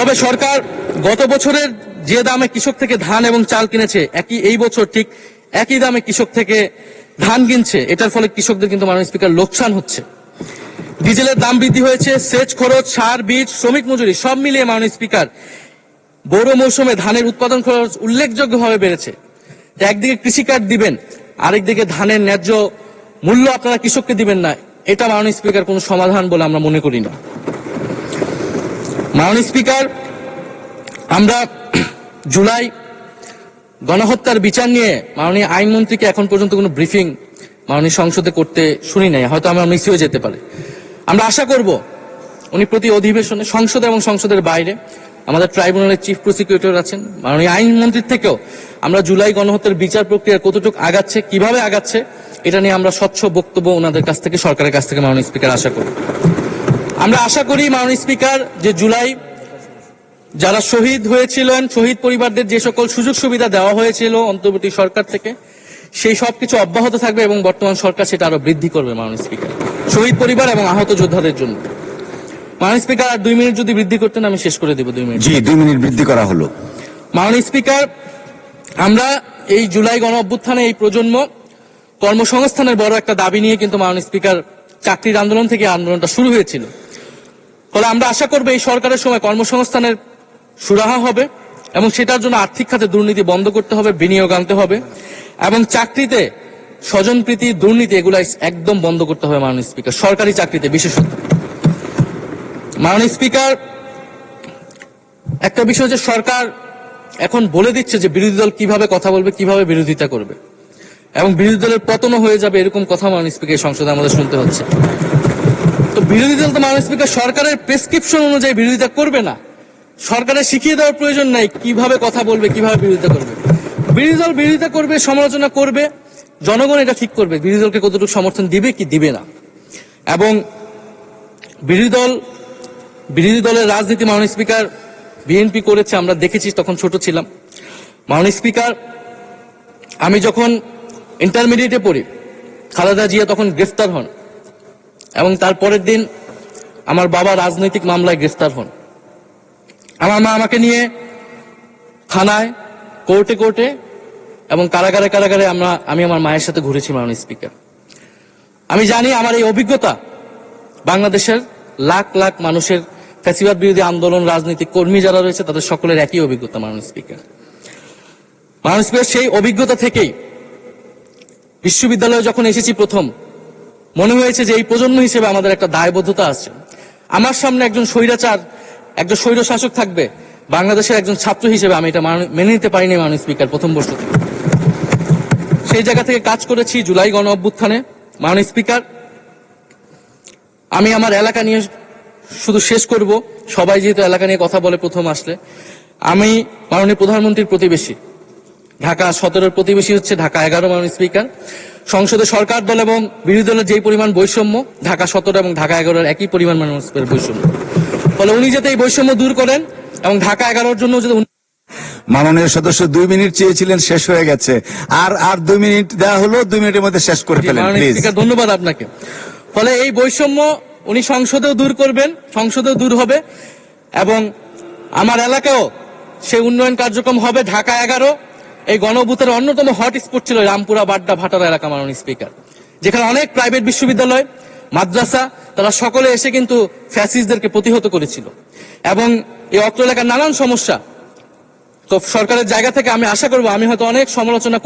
তবে সরকার গত বছরের যে দামে কৃষক থেকে ধান এবং চাল কিনেছে এই বছর ঠিক একই দামে কৃষক থেকে ধান কিনছে। এটার ফলে কৃষকদের কিন্তু মাননীয় স্পিকার লোকসান হচ্ছে। ডিজেলের দাম বৃদ্ধি হয়েছে, সেচ খরচ, সার, বীজ, শ্রমিক মজুরি সব মিলিয়ে মাননীয় স্পিকার বোরো মৌসুমে ধানের উৎপাদন খরচ উল্লেখযোগ্যভাবে বেড়েছে। একদিকে কৃষি কার্ড দিবেন, আরেকদিকে ধানের ন্যায্য মূল্য আপনারা কৃষককে দিবেন না, এটা মাননীয় স্পিকার কোনো সমাধান বলে আমরা মনে করি না। মাননীয় স্পিকার, আমরা জুলাই গণহত্যার বিচার নিয়ে মাননীয় আইনমন্ত্রীকে এখন পর্যন্ত কোনো ব্রিফিং মাননীয় সংসদে করতে শুনি নাই, হয়তো আমরা মিস হয়ে যেতে পারে। আমরা আশা করব উনি প্রতি অধিবেশনে সংসদে এবং সংসদের বাইরে আমাদের ট্রাইব্যুনালের চিফ প্রসিকিউটর আছেন, মাননীয় আইনমন্ত্রীর থেকেও আমরা জুলাই গণহত্যার বিচার প্রক্রিয়া কতটুকু আগাচ্ছে, কিভাবে আগাচ্ছে, এটা নিয়ে আমরা স্বচ্ছ বক্তব্য ওনাদের কাছ থেকে, সরকারের কাছ থেকে মাননীয় স্পিকার আশা করি। আমরা আশা করি মাননীয় স্পিকার যে জুলাই যারা শহীদ হয়েছিলেন, শহীদ পরিবারদের যে সকল সুযোগ সুবিধা দেওয়া হয়েছিল অন্তর্বর্তী সরকার থেকে, সেই সব কিছু অব্যাহত থাকবে এবং বর্তমান সরকার সেটা আরো বৃদ্ধি করবে মাননীয় স্পিকার, শহীদ পরিবার এবং আহত যোদ্ধাদের জন্য। মাননীয় স্পিকার, আর 2 মিনিট যদি বৃদ্ধি করতেন আমি শেষ করে দেব। 2 মিনিট। জি, 2 মিনিট বৃদ্ধি করা হলো। মাননীয় স্পিকার, আমরা এই জুলাই গণ অভ্যুত্থানে এই প্রজন্ম কর্মসংস্থানের বড় একটা দাবি নিয়ে কিন্তু মাননীয় স্পিকার চাকরির আন্দোলন থেকে আন্দোলনটা শুরু হয়েছিল। ফলে আমরা আশা করব এই সরকারের সময় কর্মসংস্থানের সুরাহা হবে এবং সেটার জন্য আর্থিক খাতে দুর্নীতি বন্ধ করতে হবে, বিনিয়োগ আনতে হবে এবং চাকরিতে স্বজনপ্রীতি, দুর্নীতি এগুলা একদম বন্ধ করতে হবে মাননীয় স্পিকার, সরকারি চাকরিতে বিশেষত। মাননীয় স্পিকার, একটা বিষয় যে সরকার এখন বলে দিচ্ছে যে বিরোধী দল কিভাবে কথা বলবে, কিভাবে বিরোধিতা করবে এবং বিরোধী দলের পতনও হয়ে যাবে, এরকম কথা মাননীয় স্পিকার সংসদে আমাদের শুনতে হচ্ছে। তো বিরোধী দল তো মাননীয় স্পিকার সরকারের প্রেসক্রিপশন অনুযায়ী বিরোধিতা করবে না, সরকারের শিখিয়ে দেওয়ার প্রয়োজন নাই কিভাবে কথা বলবে, কিভাবে বিরোধিতা করবে। বিরোধী দল বিরোধিতা করবে, সমালোচনা করবে, জনগণ এটা ঠিক করবে বিরোধী দলকে কতটুকু সমর্থন দিবে কি দিবে না। এবং বিরোধী দলের রাজনীতি মাননীয় স্পিকার বিএনপি করেছে, আমরা দেখেছি, তখন ছোট ছিলাম। মাননীয় স্পিকার, আমি যখন ইন্টারমিডিয়েটে পড়ি, খালেদা জিয়া তখন গ্রেফতার হন এবং তার পরের দিন আমার বাবা রাজনৈতিক মামলায় গ্রেফতার হন। আমার মা আমাকে নিয়ে থানায়, কোর্টে এবং কারাগারে আমি আমার মায়ের সাথে ঘুরেছি মাননীয় স্পিকার। আমি জানি আমার এই অভিজ্ঞতা বাংলাদেশের লাখ লাখ মানুষের, ফ্যাসিবাদ বিরোধী আন্দোলন, রাজনৈতিক কর্মী যারা রয়েছে তাদের সকলের একই অভিজ্ঞতা মাননীয় স্পিকার। মাননীয় স্পিকার, সেই অভিজ্ঞতা থেকেই বিশ্ববিদ্যালয়ে যখন এসেছি প্রথম, মনে হয়েছে যে এই প্রজন্ম হিসেবে আমাদের একটা দায়বদ্ধতা আছে। আমার সামনে একজন স্বৈরাচার, একজন স্বৈর শাসক থাকবে, বাংলাদেশের একজন ছাত্র হিসেবে আমি এটা মেনে নিতে পারিনি মাননীয় স্পিকার প্রথম বর্ষ থেকে। সেই জায়গা থেকে কাজ করেছি জুলাই গণ অভ্যুত্থানে। মাননীয় স্পিকার, আমি আমার এলাকা নিয়ে শুধু শেষ করব, সবাই যেহেতু এলাকা নিয়ে কথা বলে প্রথম আসলে, আমি মাননীয় প্রধানমন্ত্রীর প্রতিবেশী, ঢাকা 17-র প্রতিবেশী হচ্ছে ঢাকা 11 মাননীয় স্পিকার। সংসদে সরকার দল এবং বিরোধী দলের যেই পরিমাণ বৈষম্য, ঢাকা 17 এবং ঢাকা 11-র একই পরিমাণ মাননীয় স্পিকার বৈষম্য। ফলে উনি যাতে এই বৈষম্য দূর করেন এবং ঢাকা 11-র জন্য যদি মাননীয় সদস্য 2 মিনিট চেয়েছিলেন, শেষ হয়ে গেছে, আর 2 মিনিট দেওয়া হলো, 2 মিনিটের মধ্যে শেষ করে ফেলেন প্লিজ। ধন্যবাদ আপনাকে। ফলে এই বৈষম্য উনি সংসদেও দূর করবেন, সংসদেও দূর হবে এবং আমার এলাকাও সেই উন্নয়ন কার্যক্রম হবে। ঢাকা 11 এই গণঅভ্যুত্থানের অন্যতম হট স্পট ছিল রামপুরা, বাড্ডা, ভাটারা এলাকা মাননীয় স্পিকার, যেখানে অনেক প্রাইভেট বিশ্ববিদ্যালয়, মাদ্রাসা, তারা সকলে এসে কিন্তু ফ্যাসিস্টদেরকে প্রতিহত করেছিল এবং এই অত্র এলাকার নানান সমস্যা। তো সরকারের জায়গা থেকে আমি আশা করব, আমি হয়তো অনেক সমালোচনা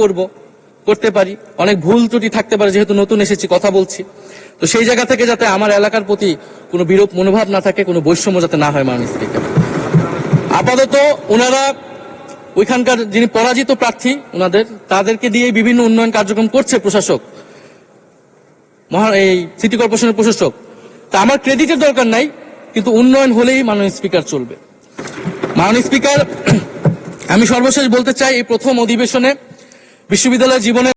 করতে পারি, অনেক ভুল ত্রুটি থাকতে পারে, যেহেতু নতুন এসেছি, কথা বলছি, তো সেই জায়গা থেকে যাতে আমার এলাকার প্রতি কোনো বিরূপ মনোভাব না থাকে, কোনো বৈষম্য যাতে না হয় মাননীয় স্পিকার। আপাতত ওনারা ওইখানকার যিনি পরাজিত প্রার্থী, তাদেরকে দিয়ে বিভিন্ন উন্নয়ন কার্যক্রম করছে প্রশাসক, এই সিটি কর্পোরেশনের প্রশাসক। তা আমার ক্রেডিটের দরকার নাই, কিন্তু উন্নয়ন হলেই মাননীয় স্পিকার চলবে। মাননীয় স্পিকার, আমি সর্বশেষ বলতে চাই, এই প্রথম অধিবেশনে বিশ্ববিদ্যালয় জীবনে